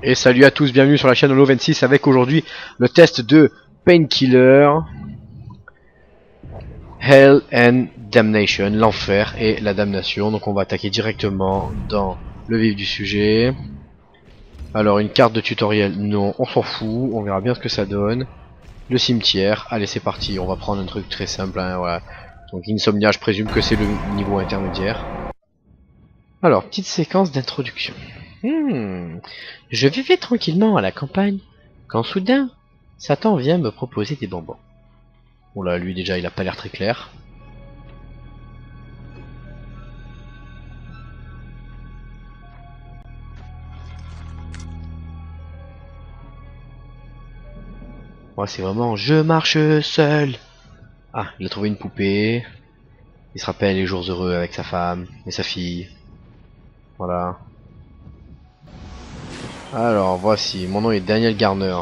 Et salut à tous, bienvenue sur la chaîne Holo26 avec aujourd'hui le test de Painkiller, Hell and Damnation, l'enfer et la damnation. Donc on va attaquer directement dans le vif du sujet. Alors une carte de tutoriel, non, on s'en fout, on verra bien ce que ça donne. Le cimetière, allez c'est parti, on va prendre un truc très simple, hein, voilà. Donc Insomnia, je présume que c'est le niveau intermédiaire. Alors, petite séquence d'introduction. Je vivais tranquillement à la campagne, quand soudain, Satan vient me proposer des bonbons. Bon là, lui déjà, il a pas l'air très clair. Ouais, c'est vraiment, je marche seul. Ah, il a trouvé une poupée. Il se rappelle les jours heureux avec sa femme et sa fille. Voilà. Alors, voici, mon nom est Daniel Garner.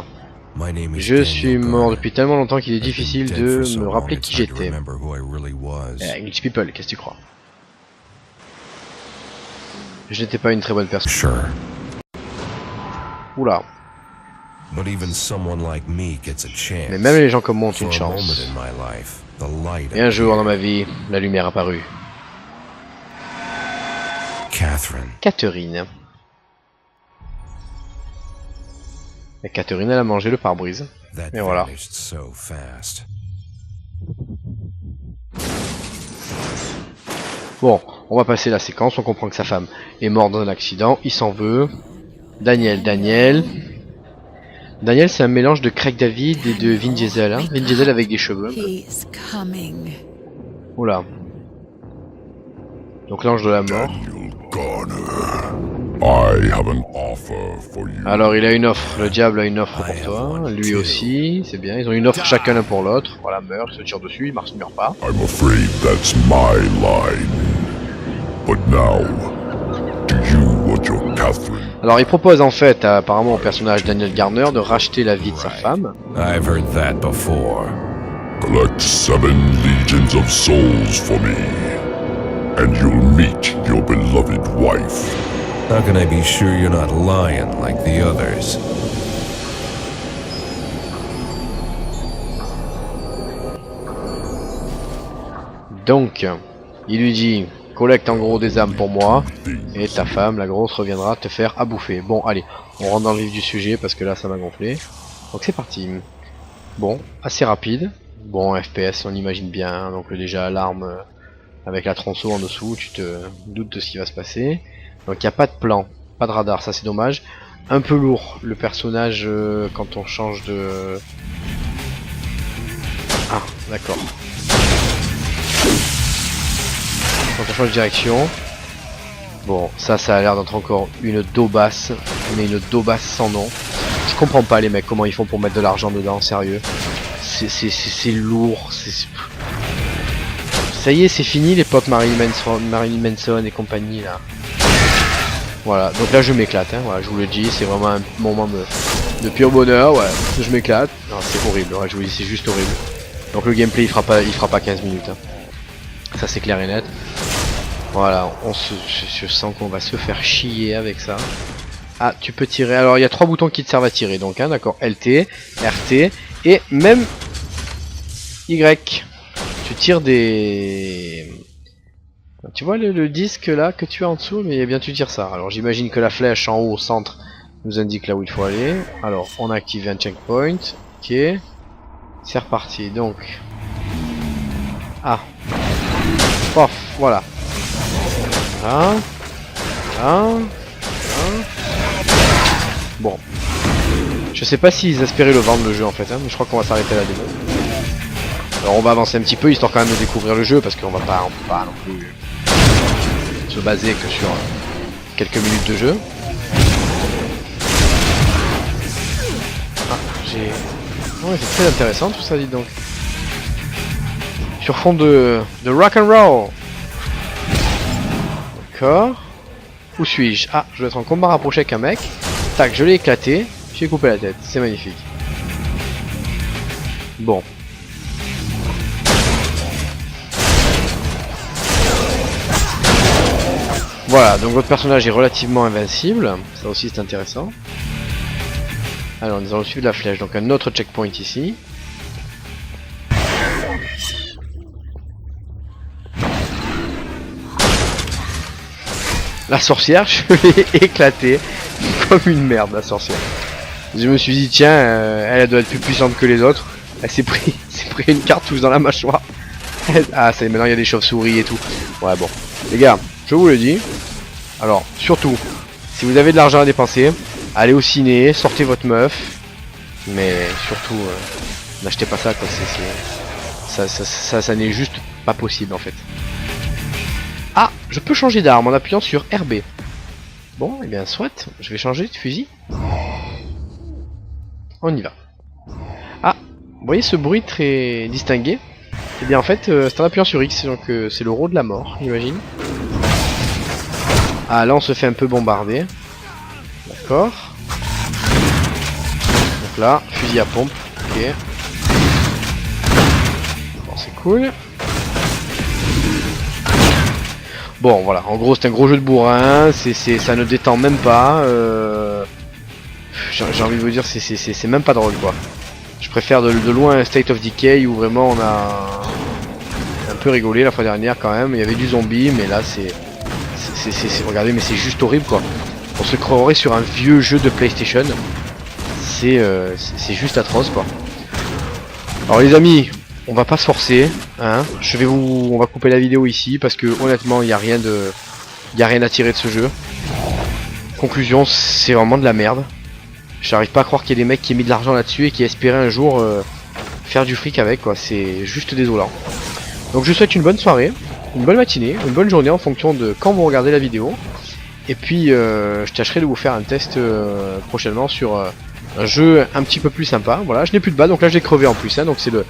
Je suis mort depuis tellement longtemps qu'il est difficile de me rappeler qui j'étais. Glitch People, qu'est-ce que tu crois? Je n'étais pas une très bonne personne. Oula. Mais même les gens comme moi ont une chance. Et un jour dans ma vie, la lumière apparut. Catherine. Et Catherine, elle a mangé le pare-brise. Et voilà. Bon, on va passer la séquence. On comprend que sa femme est morte dans un accident. Il s'en veut. Daniel, c'est un mélange de Craig David et de Vin Diesel. Hein. Vin Diesel avec des cheveux. Oula. Donc l'ange de la mort. Alors il a une offre, le diable a une offre pour toi, lui aussi, c'est bien, ils ont une offre chacun l'un pour l'autre. Voilà, meurt, il se tire dessus, il meurt pas. Alors il propose en fait apparemment au personnage Daniel Garner de racheter la vie de sa femme. Collect 7 legions of souls for me, and you'll meet your beloved wife. How can I be sure you're not lying like the others? Donc, il lui dit, collecte en gros des âmes pour moi, et ta femme, la grosse, reviendra te faire à bouffer. Bon, allez, on rentre dans le vif du sujet, parce que là, ça m'a gonflé. Donc c'est parti. Bon, assez rapide. Bon, FPS, on imagine bien, hein, donc déjà l'arme avec la tronçon en dessous, tu te doutes de ce qui va se passer. Donc il n'y a pas de plan, pas de radar, ça c'est dommage. Un peu lourd le personnage quand on change de... Ah, d'accord. Quand on change de direction. Bon, ça a l'air d'être encore une daubasse, mais une daubasse sans nom. Je comprends pas les mecs, comment ils font pour mettre de l'argent dedans, sérieux. C'est lourd, ça y est, c'est fini l'époque Marilyn Manson et compagnie là. Voilà, donc là je m'éclate, hein, voilà, je vous le dis, c'est vraiment un moment de pur bonheur, ouais, je m'éclate. C'est horrible, ouais, je vous dis, c'est juste horrible. Donc le gameplay il fera pas 15 minutes, hein. Ça c'est clair et net. Voilà, je sens qu'on va se faire chier avec ça. Ah, tu peux tirer, alors il y a 3 boutons qui te servent à tirer, donc hein, d'accord, LT, RT, et même Y. Tu tires des... Tu vois le disque là que tu as en dessous, mais bien tu tires ça. Alors j'imagine que la flèche en haut au centre nous indique là où il faut aller. Alors on a activé un checkpoint. Ok. C'est reparti. Donc. Ah. Pof, voilà. Voilà. Voilà. Voilà. Bon. Je sais pas s'ils espéraient le vendre le jeu en fait, hein, mais je crois qu'on va s'arrêter là démo. Alors on va avancer un petit peu histoire quand même de découvrir le jeu parce qu'on peut pas non plus se baser que sur quelques minutes de jeu. Ah, ouais, c'est très intéressant tout ça, dites donc. Sur fond de rock and roll. D'accord. Où suis-je? Ah, je dois être en combat rapproché avec un mec. Tac, je l'ai éclaté. J'ai coupé la tête. C'est magnifique. Bon. Voilà, donc votre personnage est relativement invincible, ça aussi c'est intéressant. Alors nous allons suivre la flèche, donc un autre checkpoint ici. La sorcière, je l'ai éclatée comme une merde, la sorcière. Je me suis dit tiens, elle doit être plus puissante que les autres. Elle s'est pris une cartouche dans la mâchoire. Ah, ça, maintenant il y a des chauves-souris et tout. Ouais, bon. Les gars, je vous le dis. Alors, surtout, si vous avez de l'argent à dépenser, allez au ciné, sortez votre meuf. Mais surtout, n'achetez pas ça, quoi. Ça n'est juste pas possible, en fait. Ah, je peux changer d'arme en appuyant sur RB. Bon, et bien, soit. Je vais changer de fusil. On y va. Ah, vous voyez ce bruit très distingué? Et bien en fait, c'est en appuyant sur X, donc c'est le rôle de la mort, j'imagine. Ah, là on se fait un peu bombarder. D'accord. Donc là, fusil à pompe, ok. Bon, c'est cool. Bon, voilà, en gros c'est un gros jeu de bourrin, ça ne détend même pas. J'ai envie de vous dire, c'est même pas drôle, quoi. Je préfère de loin un State of Decay où vraiment on a un peu rigolé la fois dernière quand même. Il y avait du zombie, mais là regardez, mais c'est juste horrible, quoi. On se croirait sur un vieux jeu de PlayStation. C'est juste atroce, quoi. Alors les amis, on va pas se forcer, hein. On va couper la vidéo ici parce que honnêtement il y a rien à tirer de ce jeu. Conclusion, c'est vraiment de la merde. J'arrive pas à croire qu'il y ait des mecs qui aient mis de l'argent là-dessus et qui espéraient un jour faire du fric avec, quoi. C'est juste désolant. Donc je vous souhaite une bonne soirée, une bonne matinée, une bonne journée en fonction de quand vous regardez la vidéo. Et puis je tâcherai de vous faire un test prochainement sur un jeu un petit peu plus sympa. Voilà, je n'ai plus de bas, donc là je l'ai crevé en plus, hein, donc c'est le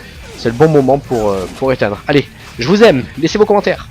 bon moment pour éteindre. Allez, je vous aime, laissez vos commentaires.